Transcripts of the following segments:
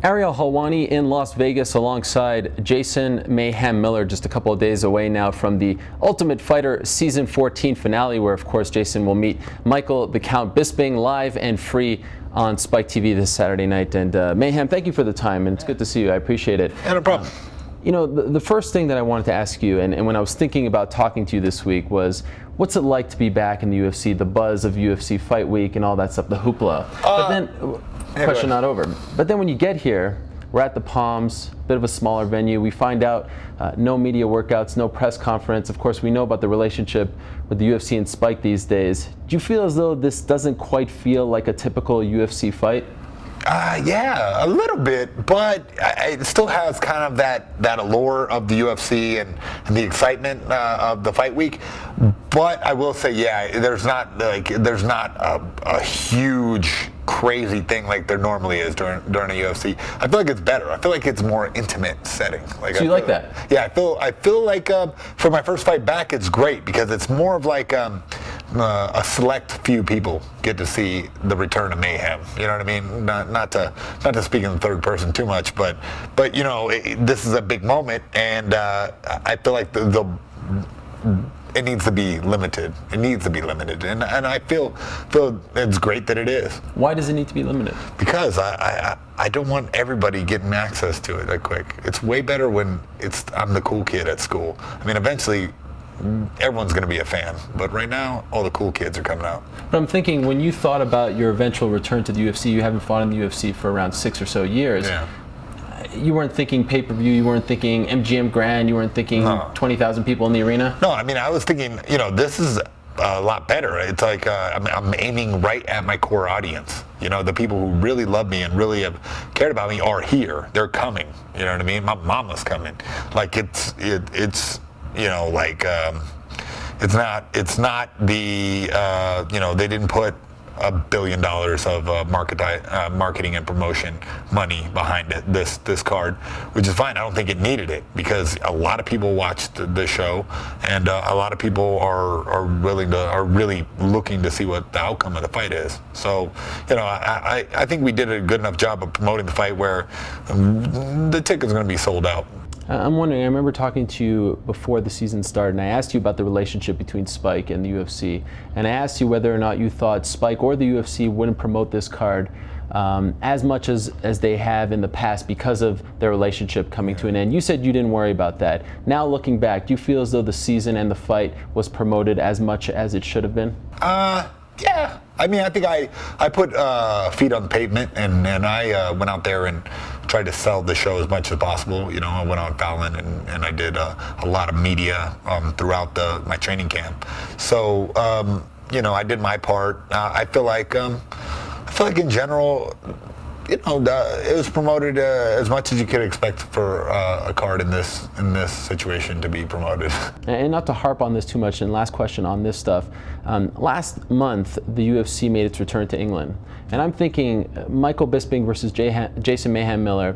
Ariel Helwani in Las Vegas alongside Jason Mayhem Miller, just a couple of days away now from the Ultimate Fighter Season 14 finale, where of course Jason will meet Michael the Count Bisping live and free on Spike TV this Saturday night. And Mayhem, thank you for the time, and it's good to see you. I appreciate it. Yeah, no problem. You know, the first thing that I wanted to ask you, and when I was thinking about talking to you this week, was what's it like to be back in the UFC, the buzz of UFC Fight Week and all that stuff, the hoopla. But then, question not over. But then when you get here, we're at the Palms, bit of a smaller venue. We find out no media workouts, no press conference. Of course, we know about the relationship with the UFC and Spike these days. Do you feel as though this doesn't quite feel like a typical UFC fight? Yeah, a little bit, but it still has kind of that allure of the UFC and the excitement of the fight week. But I will say, yeah, there's not a huge crazy thing like there normally is during a UFC. I feel like it's better. I feel like it's more intimate setting. So you like that? Yeah, I feel like for my first fight back, it's great because it's more of like a select few people get to see the return of Mayhem. You know what I mean? Not to speak in the third person too much, but you know, this is a big moment, and I feel like it needs to be limited. It needs to be limited, and I feel it's great that it is. Why does it need to be limited? Because I don't want everybody getting access to it that quick. It's way better when I'm the cool kid at school. I mean, eventually everyone's going to be a fan, but right now all the cool kids are coming out. But I'm thinking, when you thought about your eventual return to the UFC, you haven't fought in the UFC for around 6 or so years. Yeah. You weren't thinking pay-per-view, you weren't thinking MGM Grand, you weren't thinking 20,000 people in the arena? No, I mean, I was thinking, you know, this is a lot better. It's like I'm aiming right at my core audience. You know, the people who really love me and really have cared about me are here. They're coming. You know what I mean? My mama's coming. Like it's you know, like it's not the you know, they didn't put $1 billion of marketing and promotion money behind it, this card, which is fine. I don't think it needed it because a lot of people watched the show, and a lot of people are really looking to see what the outcome of the fight is. So, you know, I think we did a good enough job of promoting the fight where the ticket's going to be sold out. I'm wondering, I remember talking to you before the season started, and I asked you about the relationship between Spike and the UFC, and I asked you whether or not you thought Spike or the UFC wouldn't promote this card as much as they have in the past because of their relationship coming to an end. You said you didn't worry about that. Now looking back, do you feel as though the season and the fight was promoted as much as it should have been? Yeah. I mean, I think I put feet on the pavement, and I went out there and tried to sell the show as much as possible. You know, I went on Fallon, and I did a lot of media throughout my training camp. So, you know, I did my part. I feel like in general, you know, it was promoted as much as you could expect for a card in this situation to be promoted. And not to harp on this too much, and last question on this stuff. Last month, the UFC made its return to England. And I'm thinking Michael Bisping versus Jason Mayhem Miller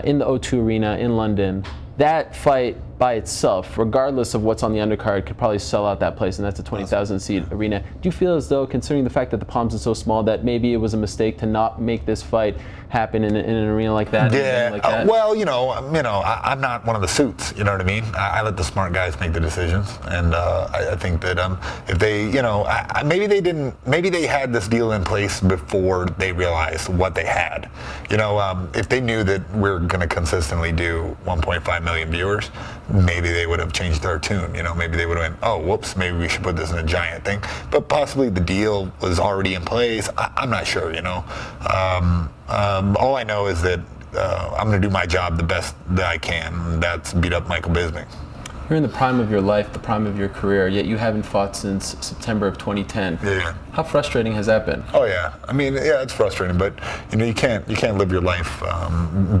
in the O2 Arena in London. That fight by itself, regardless of what's on the undercard, could probably sell out that place, and that's a 20,000 seat arena. Do you feel as though, considering the fact that the Palms is so small, that maybe it was a mistake to not make this fight happen in an arena like that? Yeah. Like that? Well, you know, I'm not one of the suits. You know what I mean? I let the smart guys make the decisions, and I think that if they, you know, maybe they had this deal in place before they realized what they had. You know, if they knew that we're going to consistently do 1.5 million viewers, maybe they would have changed their tune. You know, maybe they would have went, oh, whoops, maybe we should put this in a giant thing. But possibly the deal was already in place. I'm not sure, you know. All I know is that I'm going to do my job the best that I can, and that's beat up Michael Bisping. You're in the prime of your life, the prime of your career, yet you haven't fought since September of 2010. Yeah. How frustrating has that been? Oh yeah, I mean, yeah, it's frustrating, but you know, you can't live your life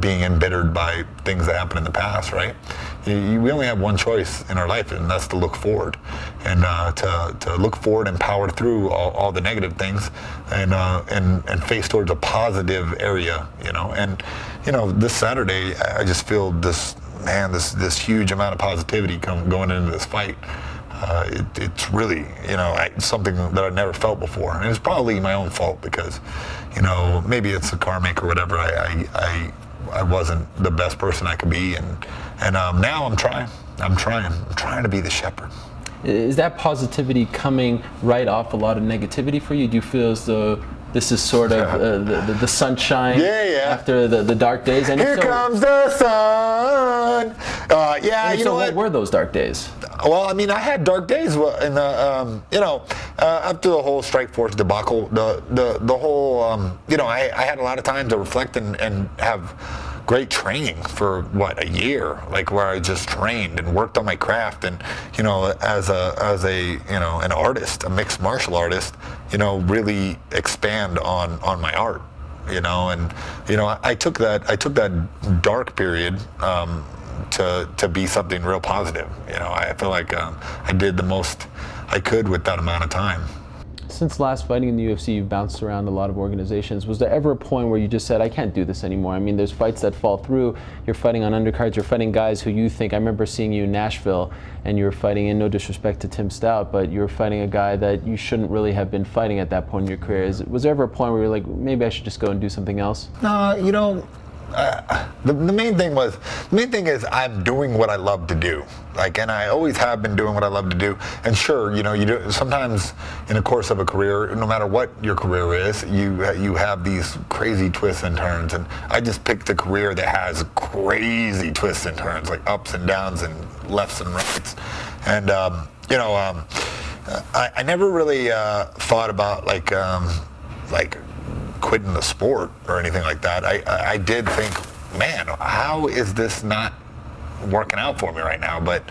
being embittered by things that happened in the past, right? We only have one choice in our life, and that's to look forward, and to look forward and power through all the negative things, and face towards a positive area, you know. And you know, this Saturday, I just feel this huge amount of positivity going into this fight. It's really, you know, something that I've never felt before, and it's probably my own fault because, you know, maybe it's a karmic or whatever. I wasn't the best person I could be, and now I'm trying to be the shepherd. Is that positivity coming right off a lot of negativity for you? Do you feel as though this is sort of the sunshine after the dark days? And Here comes the sun. What were those dark days? Well, I mean, I had dark days in the, after the whole Strikeforce debacle, the whole, I had a lot of time to reflect and have great training for a year, like where I just trained and worked on my craft, and as a an artist, a mixed martial artist, really expand on my art, and I took that dark period to be something real positive. I feel like I did the most I could with that amount of time. Since last fighting in the UFC, you've bounced around a lot of organizations. Was there ever a point where you just said, I can't do this anymore? I mean, there's fights that fall through. You're fighting on undercards. You're fighting guys who you think, I remember seeing you in Nashville, and you were fighting, in no disrespect to Tim Stout, but you were fighting a guy that you shouldn't really have been fighting at that point in your career. Was there ever a point where you're like, maybe I should just go and do something else? No, the main thing is I'm doing what I love to do. And I always have been doing what I love to do. And sure, you do sometimes in the course of a career, no matter what your career is, you have these crazy twists and turns. And I just picked a career that has crazy twists and turns, like ups and downs and lefts and rights. And I never really thought about like quitting the sport or anything like that. I did think, man, how is this not working out for me right now? But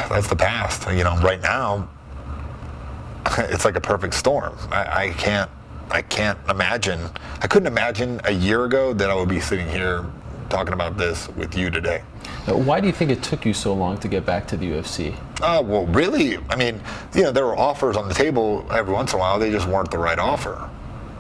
that's the past. Right now it's like a perfect storm. I couldn't imagine a year ago that I would be sitting here talking about this with you today. Why do you think it took you so long to get back to the UFC? Well, really, I mean, there were offers on the table every once in a while. They just weren't the right offer.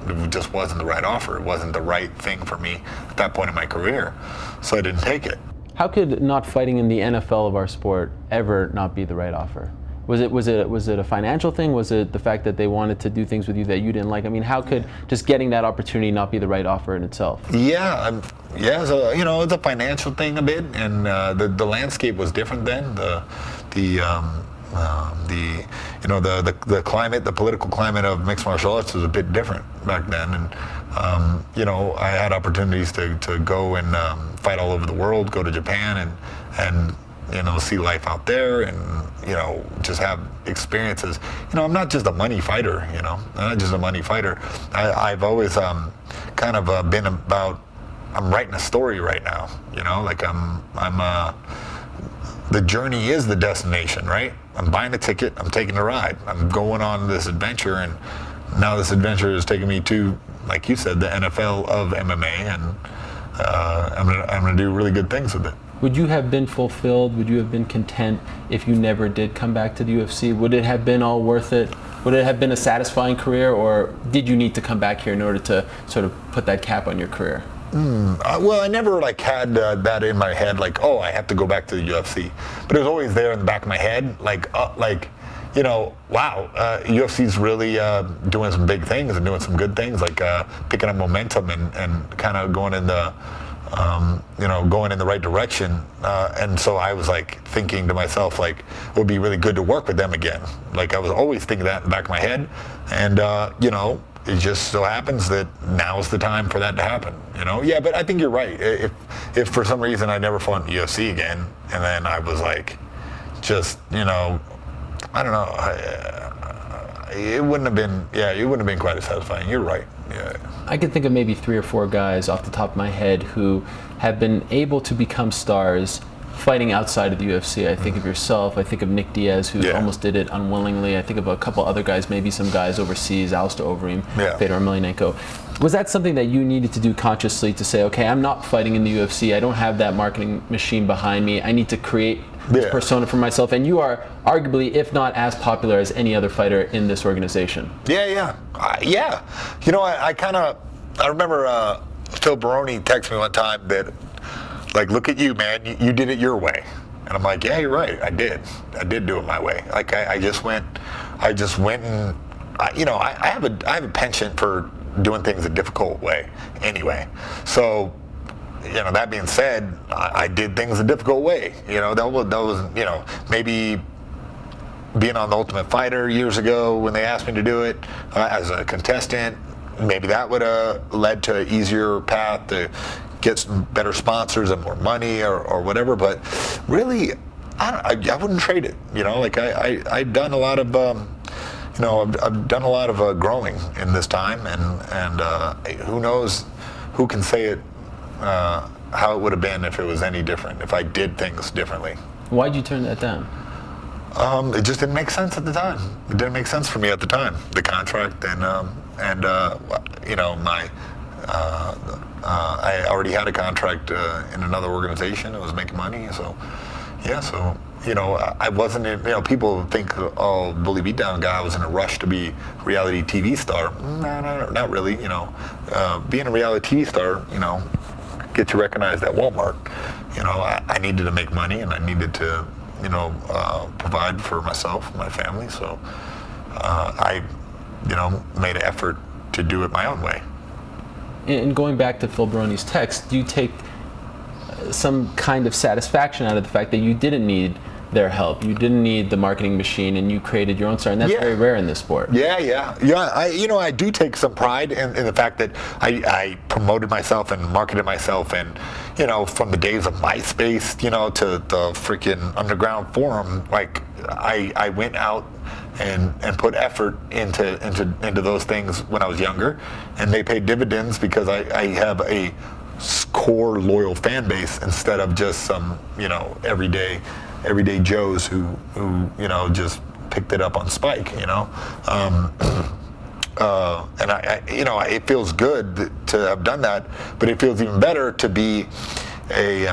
It just wasn't the right offer. It wasn't the right thing for me at that point in my career, so I didn't take it. How could not fighting in the NFL of our sport ever not be the right offer? Was it a financial thing? Was it the fact that they wanted to do things with you that you didn't like? I mean, how could just getting that opportunity not be the right offer in itself? Yeah. So it's a financial thing a bit, and the landscape was different then. The climate, the political climate of mixed martial arts was a bit different back then, and I had opportunities to go and fight all over the world, go to Japan and see life out there, and just have experiences. I'm not just a money fighter. I'm not just a money fighter. I've always kind of been about, I'm writing a story right now. The journey is the destination, right? I'm buying a ticket, I'm taking a ride, I'm going on this adventure, and now this adventure is taking me to, like you said, the NFL of MMA, and I'm gonna do really good things with it. Would you have been fulfilled? Would you have been content if you never did come back to the UFC? Would it have been all worth it? Would it have been a satisfying career, or did you need to come back here in order to sort of put that cap on your career? Well, I never had that in my head, I have to go back to the UFC. But it was always there in the back of my head, wow, UFC's really doing some big things and doing some good things, picking up momentum and kind of going in the, going in the right direction. And so I was thinking to myself, it would be really good to work with them again. I was always thinking that in the back of my head, and it just so happens that now's the time for that to happen. Yeah, but I think you're right. If for some reason I never fought in the UFC again, and then I was just I don't know, it wouldn't have been quite as satisfying. You're right. Yeah. I can think of maybe 3 or 4 guys off the top of my head who have been able to become stars fighting outside of the UFC. I think of yourself. I think of Nick Diaz, who almost did it unwillingly. I think of a couple other guys, maybe some guys overseas, Alistair Overeem, Fedor Emelianenko. Was that something that you needed to do consciously to say, okay, I'm not fighting in the UFC. I don't have that marketing machine behind me. I need to create this persona for myself. And you are arguably, if not as popular as any other fighter in this organization. Yeah. I remember Phil Baroni texted me one time that, look at you, man, you did it your way. And I'm like, yeah, you're right, I did do it my way. I just went and, I have a penchant for doing things a difficult way anyway. So, that being said, I did things a difficult way. That was maybe being on the Ultimate Fighter years ago when they asked me to do it as a contestant. Maybe that would have led to an easier path to get some better sponsors and more money or whatever. But really, I wouldn't trade it. I've done a lot of I've done a lot of growing in this time, and who knows, who can say it how it would have been if it was any different, if I did things differently. Why'd you turn that down? It just didn't make sense at the time. It didn't make sense for me at the time. The contract and my I already had a contract in another organization. It was making money, so yeah. So I wasn't in. People think, oh, Bully Beatdown guy was in a rush to be a reality TV star. No, not really. Being a reality TV star, get you recognized at Walmart. I needed to make money, and I needed to provide for myself and my family. So I made an effort to do it my own way. And going back to Phil Baroni's text, do you take some kind of satisfaction out of the fact that you didn't need their help, you didn't need the marketing machine, and you created your own star, and that's very rare in this sport? Yeah. I do take some pride in the fact that I promoted myself and marketed myself, and from the days of MySpace, to the freaking underground forum, like I went out and put effort into those things when I was younger, and they paid dividends because I have a core loyal fan base instead of just some everyday Joes who just picked it up on Spike, and it feels good to have done that, but it feels even better to be a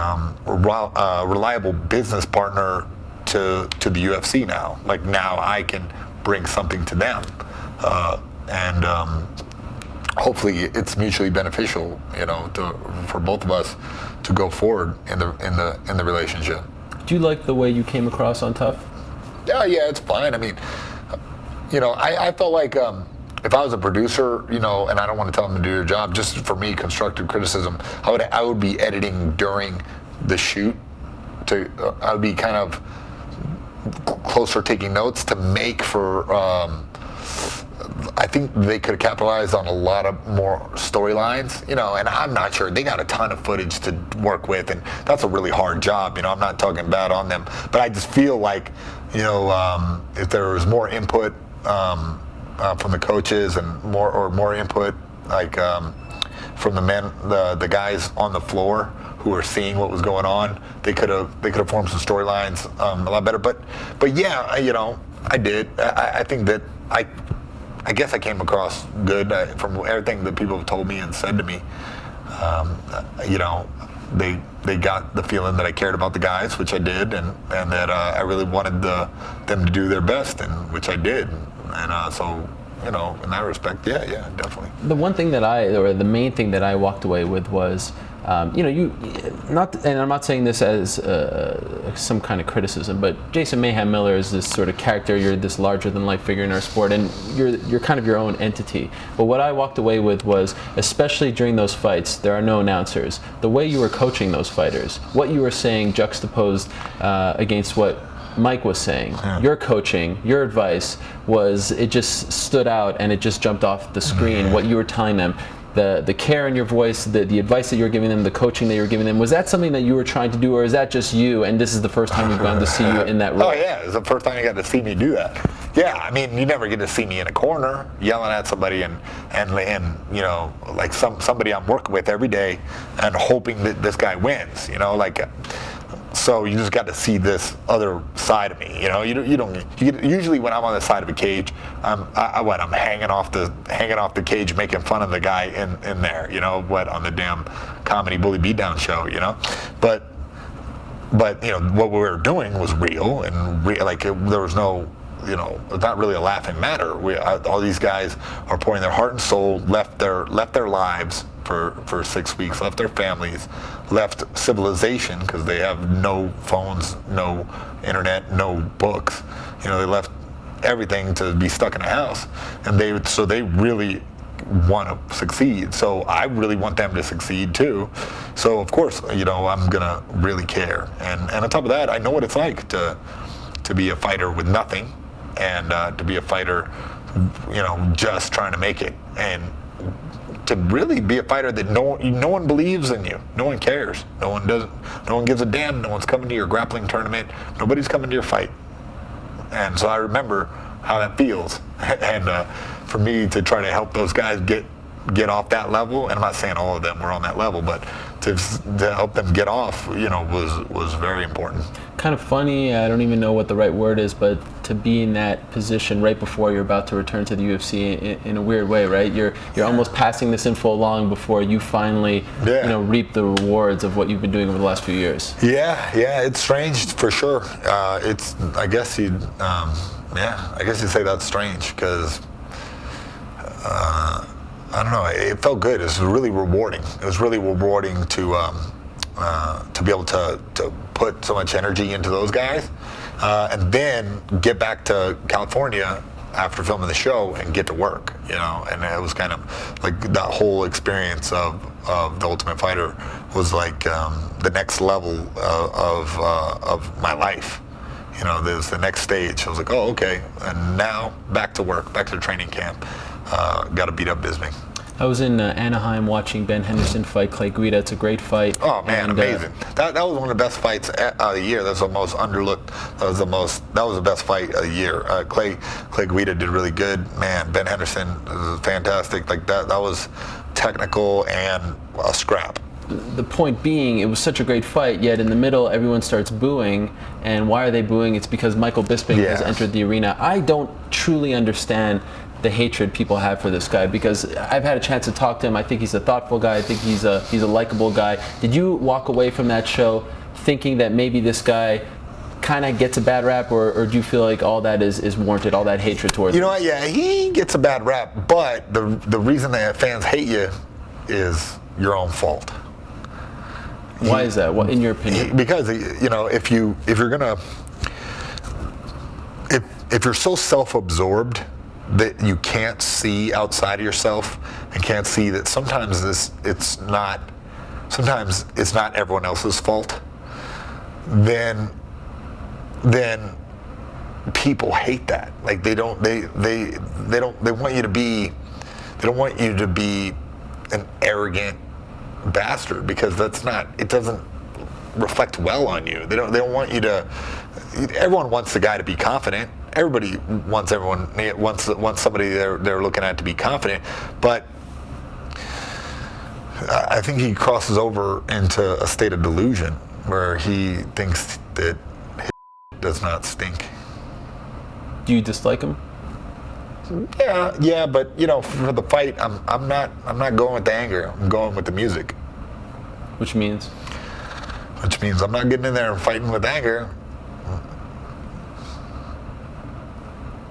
reliable business partner to the UFC now. Like, now I can bring something to them, and hopefully it's mutually beneficial, for both of us to go forward in the relationship. Do you like the way you came across on Tough? Yeah, it's fine. I mean, I felt like if I was a producer, and I don't want to tell them to do their job, just for me, constructive criticism, I would be editing during the shoot. I would be kind of closer taking notes to make for. I think they could have capitalized on a lot of more storylines, and I'm not sure. They got a ton of footage to work with, and that's a really hard job. I'm not talking bad on them, but I just feel like, if there was more input from the coaches and more input, like from the men, the guys on the floor who were seeing what was going on, they could have formed some storylines a lot better. But yeah, I did. I think that I guess I came across good from everything that people have told me and said to me. They got the feeling that I cared about the guys, which I did, and that I really wanted them to do their best, and which I did. And so, in that respect, yeah, definitely. The the main thing that I walked away with was, and I'm not saying this as some kind of criticism, but Jason Mayhem Miller is this sort of character. You're this larger than life figure in our sport, and you're kind of your own entity. But what I walked away with was, especially during those fights, there are no announcers. The way you were coaching those fighters, what you were saying juxtaposed against what Mike was saying, your coaching, your advice it just stood out, and it just jumped off the screen. What you were telling them, the care in your voice, the advice that you were giving them, the coaching that you were giving them, was that something that you were trying to do, or is that just you, and this is the first time we've gone to see you in that role? Oh yeah, it's the first time you got to see me do that. Yeah, I mean, you never get to see me in a corner yelling at somebody and like somebody I'm working with every day and hoping that this guy wins, So you just got to see this other side of me, usually when I'm on the side of a cage, I'm hanging off the cage, making fun of the guy in there, on the damn comedy Bully Beatdown show, but what we were doing was real, and there was no, it's not really a laughing matter. All these guys are pouring their heart and soul, left their lives for 6 weeks, left their families, left civilization because they have no phones, no internet, no books. They left everything to be stuck in a house, and they really want to succeed. So I really want them to succeed too. So of course, I'm gonna really care. And on top of that, I know what it's like to be a fighter with nothing, and to be a fighter, just trying to make it, and to really be a fighter that no one believes in you, no one cares, no one gives a damn, no one's coming to your grappling tournament, nobody's coming to your fight. And so I remember how that feels, and for me to try to help those guys get off that level, and I'm not saying all of them were on that level, but to help them get off, was very important. Kind of funny, I don't even know what the right word is, but to be in that position right before you're about to return to the UFC in a weird way, right? You're almost passing this info along before you finally, reap the rewards of what you've been doing over the last few years. Yeah, it's strange for sure. I guess you'd say that's strange, because I don't know. It felt good. It was really rewarding. It was really rewarding to be able to put so much energy into those guys, and then get back to California after filming the show and get to work. And it was kind of like that whole experience of The Ultimate Fighter was like the next level of my life. There's the next stage. I was like, oh, okay, and now back to work, back to the training camp. Got to beat up Bisping. I was in Anaheim watching Ben Henderson fight Clay Guida. It's a great fight. Oh man, amazing! That was one of the best fights of the year. That's the most underlooked. That was the best fight of the year. Clay Guida did really good. Man, Ben Henderson was fantastic. Like that was technical and a scrap. The point being, it was such a great fight, yet in the middle everyone starts booing. And why are they booing? It's because Michael Bisping has entered the arena. I don't truly understand the hatred people have for this guy, because I've had a chance to talk to him. I think he's a thoughtful guy. I think he's a likable guy. Did you walk away from that show thinking that maybe this guy kind of gets a bad rap, or do you feel like all that is warranted, all that hatred towards him? What? Yeah, he gets a bad rap, but the reason that fans hate you is your own fault. Why is that? What, in your opinion? Because if you're so self-absorbed that you can't see outside of yourself and can't see that sometimes it's not everyone else's fault, then people hate that. Like they don't want you to be an arrogant bastard, because it doesn't reflect well on you. They don't want you to. Everyone wants the guy to be confident. Everybody wants somebody they're looking at to be confident, but I think he crosses over into a state of delusion where he thinks that his does not stink. Do you dislike him? Yeah, but for the fight, I'm not going with the anger. I'm going with the music. Which means I'm not getting in there and fighting with anger.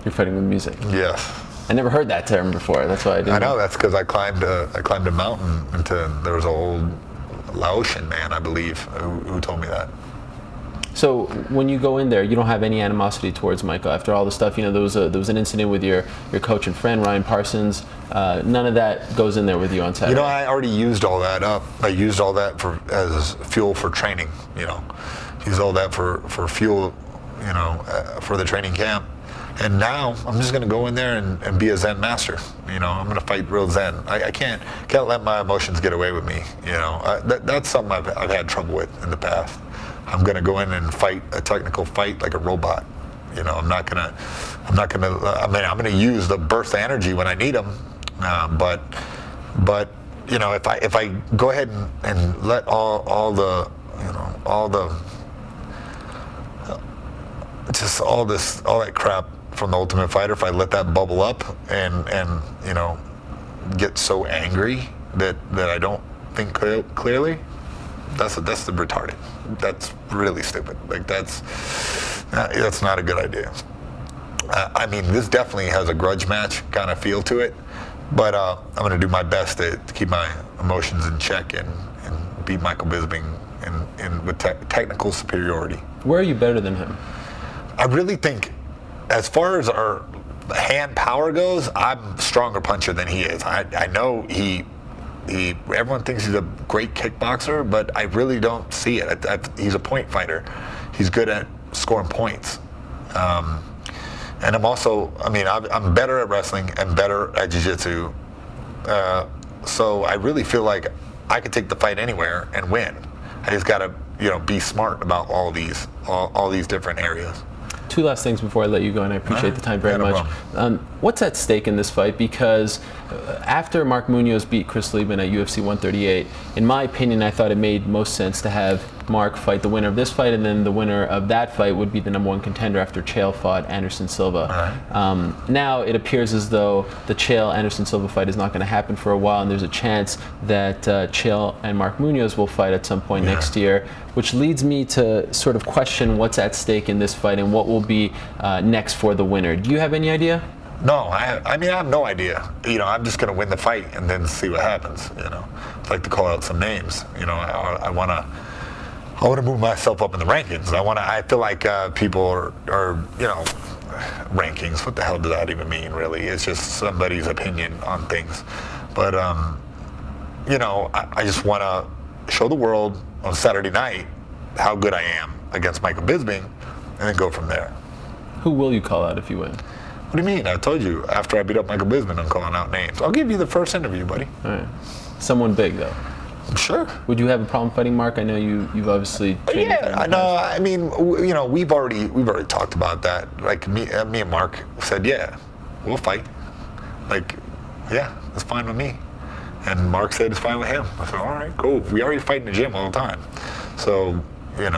You're fighting with music. Yes. I never heard that term before. That's why I didn't. I know. That's because I climbed a mountain there was an old Laotian man, I believe, who told me that. So when you go in there, you don't have any animosity towards Michael after all the stuff. There was an incident with your coach and friend Ryan Parsons. None of that goes in there with you on Saturday. I already used all that up. I used all that as fuel for training. Used all that for fuel. For the training camp. And now I'm just going to go in there and be a Zen Master. I'm going to fight real Zen. I can't let my emotions get away with me. That's something I've had trouble with in the past. I'm going to go in and fight a technical fight like a robot. I'm going to use the burst of energy when I need them. But if I go ahead and let all that crap from the Ultimate Fighter, if I let that bubble up and get so angry that I don't think clearly, that's the retarded. That's really stupid. Like that's not a good idea. This definitely has a grudge match kind of feel to it, but I'm going to do my best to keep my emotions in check and beat Michael Bisping with technical superiority. Where are you better than him? I really think, as far as our hand power goes, I'm a stronger puncher than he is. I know everyone thinks he's a great kickboxer, but I really don't see it. He's a point fighter. He's good at scoring points. And I'm also, I'm better at wrestling and better at jiu-jitsu. So I really feel like I could take the fight anywhere and win. I just got to, be smart about all these different areas. Two last things before I let you go, and I appreciate the time very much. What's at stake in this fight? Because after Mark Munoz beat Chris Lieben at UFC 138, in my opinion, I thought it made most sense to have Mark fight the winner of this fight, and then the winner of that fight would be the #1 contender after Chael fought Anderson Silva. Now it appears as though the Chael-Anderson Silva fight is not going to happen for a while, and there's a chance that Chael and Mark Munoz will fight at some point next year, which leads me to sort of question what's at stake in this fight and what will be next for the winner. Do you have any idea? No, I have no idea. I'm just going to win the fight and then see what happens. I'd like to call out some names. I want to move myself up in the rankings. I feel like people are rankings. What the hell does that even mean, really? It's just somebody's opinion on things. But, I just want to show the world on Saturday night how good I am against Michael Bisping and then go from there. Who will you call out if you win? What do you mean? I told you, after I beat up Michael Bisping, I'm calling out names. I'll give you the first interview, buddy. All right. Someone big, though. Sure. Would you have a problem fighting Mark? I know you've obviously trained with him. Yeah, no, we've already talked about that. Like me and Mark said, yeah, we'll fight. Like, yeah, it's fine with me. And Mark said it's fine with him. I said, all right, cool. We already fight in the gym all the time. So, I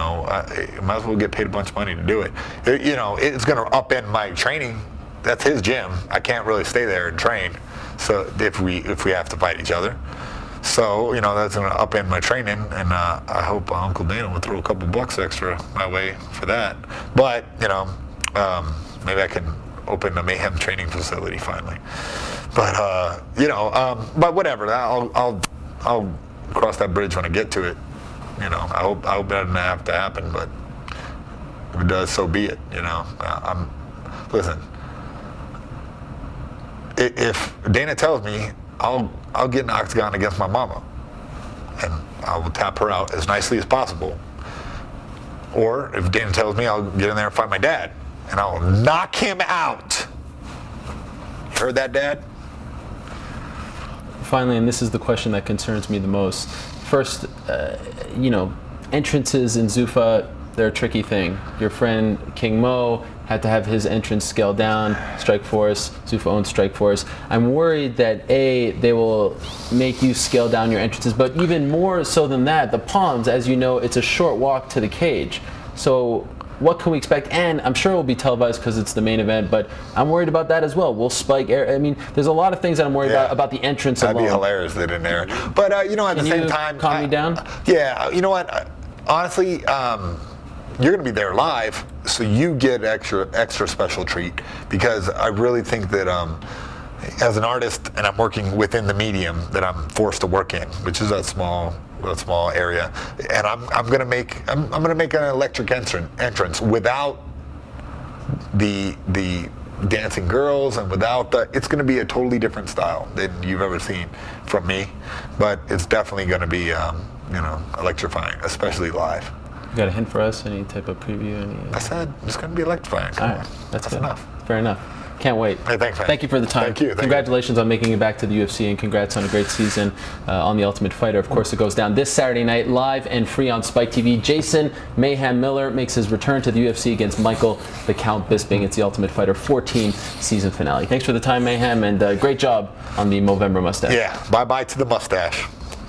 might as well get paid a bunch of money to do it. It's going to upend my training. That's his gym. I can't really stay there and train. So if we have to fight each other. So, that's going to upend my training, and I hope Uncle Dana will throw a couple bucks extra my way for that. But, maybe I can open a Mayhem training facility finally. But, but whatever. I'll cross that bridge when I get to it. I hope it doesn't have to happen, but if it does, so be it. Listen. If Dana tells me, I'll get an octagon against my mama, and I will tap her out as nicely as possible. Or if Dana tells me, I'll get in there and fight my dad, and I will knock him out. You heard that, Dad? Finally, and this is the question that concerns me the most. First, entrances in Zuffa, they're a tricky thing. Your friend King Mo had to have his entrance scaled down. Strikeforce, Zuffa owns Strikeforce. I'm worried that A, they will make you scale down your entrances, but even more so than that, the Palms, as you know, it's a short walk to the cage. So what can we expect? And I'm sure it will be televised because it's the main event, but I'm worried about that as well. Will Spike air? There's a lot of things that I'm worried about the entrance alone. That'd be hilarious if they didn't air. But, at the same time... calm me down? Yeah, you know what? Honestly, you're going to be there live, so you get extra special treat, because I really think that as an artist, and I'm working within the medium that I'm forced to work in, which is that small area, and I'm going to make an electric entrance without the dancing girls and without it's going to be a totally different style than you've ever seen from me, but it's definitely going to be electrifying, especially live. You got a hint for us? Any type of preview? I said it's going to be electrifying. All right, that's good. enough. Fair enough. Can't wait. Hey, thanks, man. Thank you for the time. Thank you. Congratulations on making it back to the UFC, and congrats on a great season on The Ultimate Fighter. Of course, it goes down this Saturday night, live and free on Spike TV. Jason Mayhem Miller makes his return to the UFC against Michael the Count Bisping. It's The Ultimate Fighter 14 season finale. Thanks for the time, Mayhem, and great job on the Movember mustache. Yeah, bye-bye to the mustache.